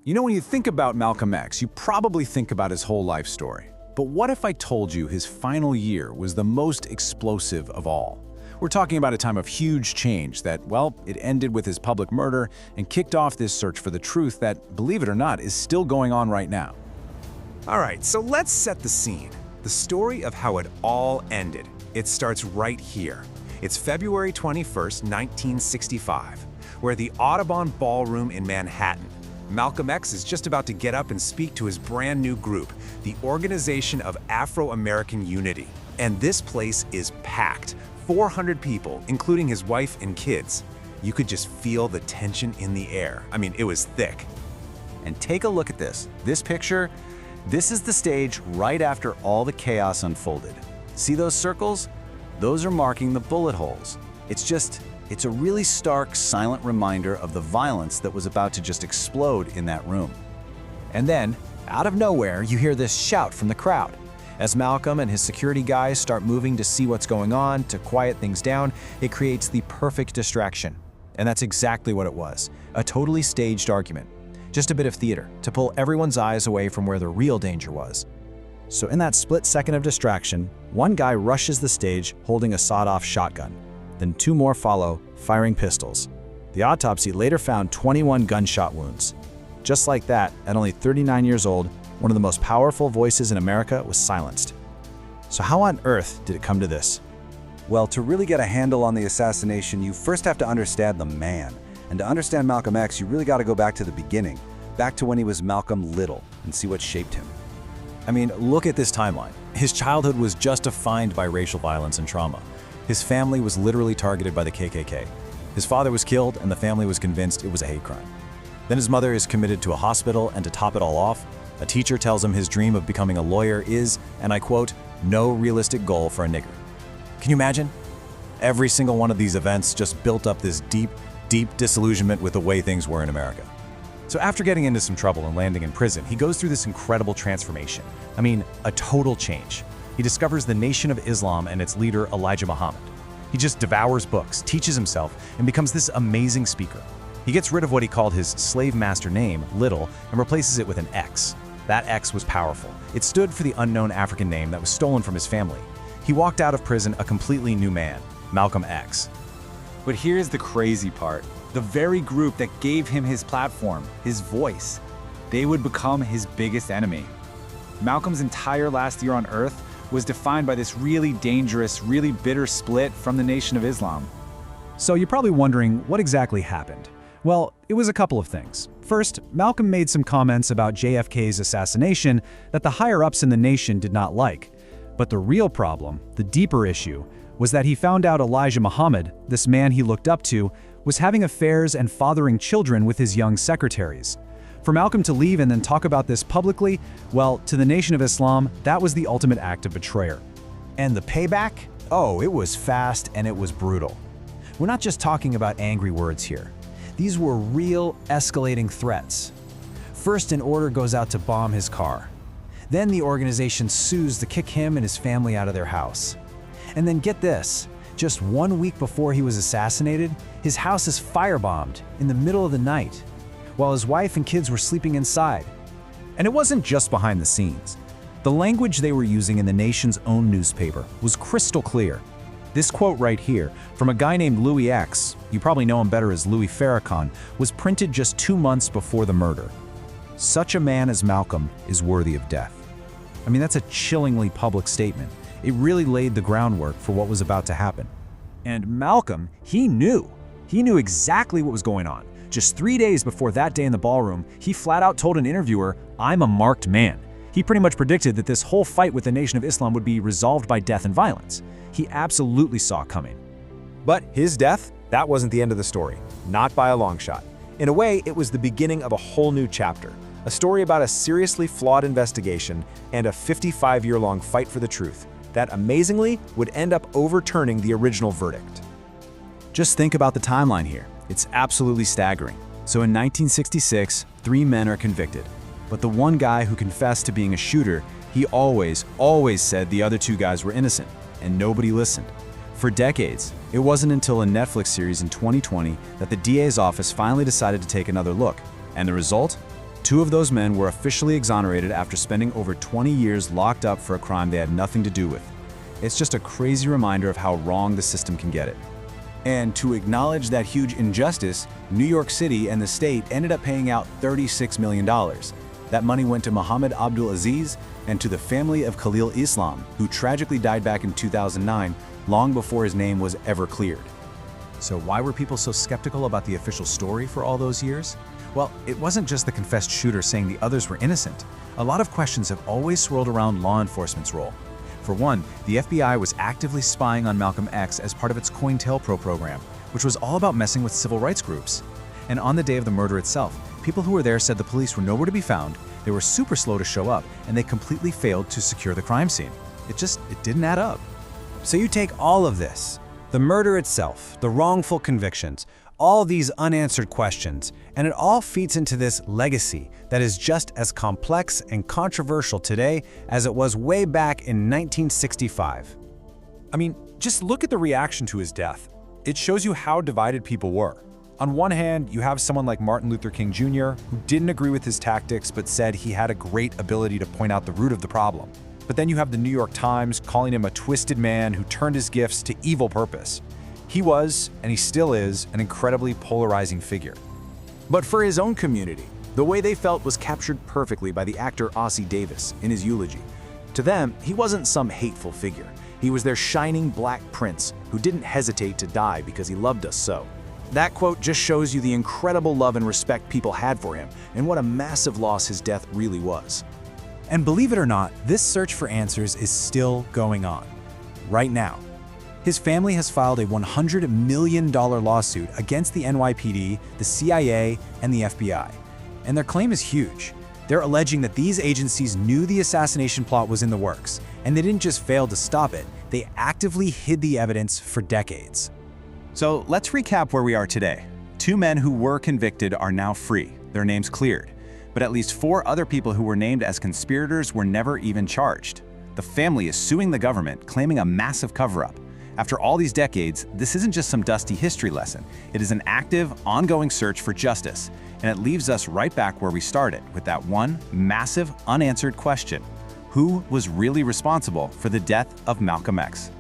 You know, when you think about Malcolm X, you probably think about his whole life story. But what if I told you his final year was the most explosive of all? We're talking about a time of huge change that, well, it ended with his public murder and kicked off this search for the truth that, believe it or not, is still going on right now. All right, so let's set the scene. The story of how it all ended. It starts right here. It's February 21st, 1965. We're at the Audubon Ballroom in Manhattan. Malcolm X is just about to get up and speak to his brand new group, the Organization of Afro-American Unity. And this place is packed. 400 people, including his wife and kids. You could just feel the tension in the air. I mean, it was thick. And take a look at this. This picture, this is the stage right after all the chaos unfolded. See those circles? Those are marking the bullet holes. It's a really stark, silent reminder of the violence that was about to just explode in that room. And then, out of nowhere, you hear this shout from the crowd. As Malcolm and his security guys start moving to see what's going on, to quiet things down, it creates the perfect distraction. And that's exactly what it was, a totally staged argument. Just a bit of theater, to pull everyone's eyes away from where the real danger was. So in that split second of distraction, one guy rushes the stage holding a sawed-off shotgun. Then two more follow, firing pistols. The autopsy later found 21 gunshot wounds. Just like that, at only 39 years old, one of the most powerful voices in America was silenced. So how on earth did it come to this? Well, to really get a handle on the assassination, you first have to understand the man. And to understand Malcolm X, you really got to go back to the beginning, back to when he was Malcolm Little, and see what shaped him. I mean, look at this timeline. His childhood was just defined by racial violence and trauma. His family was literally targeted by the KKK. His father was killed, and the family was convinced it was a hate crime. Then his mother is committed to a hospital, and to top it all off, a teacher tells him his dream of becoming a lawyer is, and I quote, "no realistic goal for a nigger." Can you imagine? Every single one of these events just built up this deep, deep disillusionment with the way things were in America. So after getting into some trouble and landing in prison, he goes through this incredible transformation. I mean, a total change. He discovers the Nation of Islam and its leader, Elijah Muhammad. He just devours books, teaches himself, and becomes this amazing speaker. He gets rid of what he called his slave master name, Little, and replaces it with an X. That X was powerful. It stood for the unknown African name that was stolen from his family. He walked out of prison a completely new man, Malcolm X. But here's the crazy part. The very group that gave him his platform, his voice, they would become his biggest enemy. Malcolm's entire last year on Earth was defined by this really dangerous, really bitter split from the Nation of Islam. So you're probably wondering what exactly happened. Well, it was a couple of things. First, Malcolm made some comments about JFK's assassination that the higher-ups in the nation did not like. But the real problem, the deeper issue, was that he found out Elijah Muhammad, this man he looked up to, was having affairs and fathering children with his young secretaries. For Malcolm to leave and then talk about this publicly, well, to the Nation of Islam, that was the ultimate act of betrayal. And the payback? Oh, it was fast and it was brutal. We're not just talking about angry words here. These were real, escalating threats. First, an order goes out to bomb his car. Then the organization sues to kick him and his family out of their house. And then get this, just 1 week before he was assassinated, his house is firebombed in the middle of the night, while his wife and kids were sleeping inside. And it wasn't just behind the scenes. The language they were using in the nation's own newspaper was crystal clear. This quote right here, from a guy named Louis X, you probably know him better as Louis Farrakhan, was printed just 2 months before the murder. Such a man as Malcolm is worthy of death. I mean, that's a chillingly public statement. It really laid the groundwork for what was about to happen. And Malcolm, he knew. He knew exactly what was going on. Just 3 days before that day in the ballroom, he flat out told an interviewer, "I'm a marked man." He pretty much predicted that this whole fight with the Nation of Islam would be resolved by death and violence. He absolutely saw it coming. But his death, that wasn't the end of the story. Not by a long shot. In a way, it was the beginning of a whole new chapter. A story about a seriously flawed investigation and a 55-year-long fight for the truth that amazingly would end up overturning the original verdict. Just think about the timeline here. It's absolutely staggering. So in 1966, 3 men are convicted. But the one guy who confessed to being a shooter, he always said the other 2 guys were innocent, and nobody listened. For decades, it wasn't until a Netflix series in 2020 that the DA's office finally decided to take another look. And the result? 2 of those men were officially exonerated after spending over 20 years locked up for a crime they had nothing to do with. It's just a crazy reminder of how wrong the system can get it. And to acknowledge that huge injustice, New York City and the state ended up paying out $36 million. That money went to Mohammed Abdul Aziz and to the family of Khalil Islam, who tragically died back in 2009, long before his name was ever cleared. So why were people so skeptical about the official story for all those years? Well, it wasn't just the confessed shooter saying the others were innocent. A lot of questions have always swirled around law enforcement's role. For one, the FBI was actively spying on Malcolm X as part of its COINTELPRO program, which was all about messing with civil rights groups. And on the day of the murder itself, people who were there said the police were nowhere to be found, they were super slow to show up, and they completely failed to secure the crime scene. It didn't add up. So you take all of this, the murder itself, the wrongful convictions, all these unanswered questions, and it all feeds into this legacy that is just as complex and controversial today as it was way back in 1965. I mean, just look at the reaction to his death. It shows you how divided people were. On one hand, you have someone like Martin Luther King Jr., who didn't agree with his tactics but said he had a great ability to point out the root of the problem. But then you have the New York Times calling him a twisted man who turned his gifts to evil purpose. He was, and he still is, an incredibly polarizing figure. But for his own community, the way they felt was captured perfectly by the actor Ossie Davis in his eulogy. To them, he wasn't some hateful figure. He was their shining black prince who didn't hesitate to die because he loved us so. That quote just shows you the incredible love and respect people had for him and what a massive loss his death really was. And believe it or not, this search for answers is still going on, right now. His family has filed a $100 million lawsuit against the NYPD, the CIA, and the FBI. And their claim is huge. They're alleging that these agencies knew the assassination plot was in the works, and they didn't just fail to stop it, they actively hid the evidence for decades. So let's recap where we are today. 2 men who were convicted are now free, their names cleared. But at least 4 other people who were named as conspirators were never even charged. The family is suing the government, claiming a massive cover-up. After all these decades, this isn't just some dusty history lesson. It is an active, ongoing search for justice. And it leaves us right back where we started, with that one massive, unanswered question. Who was really responsible for the death of Malcolm X?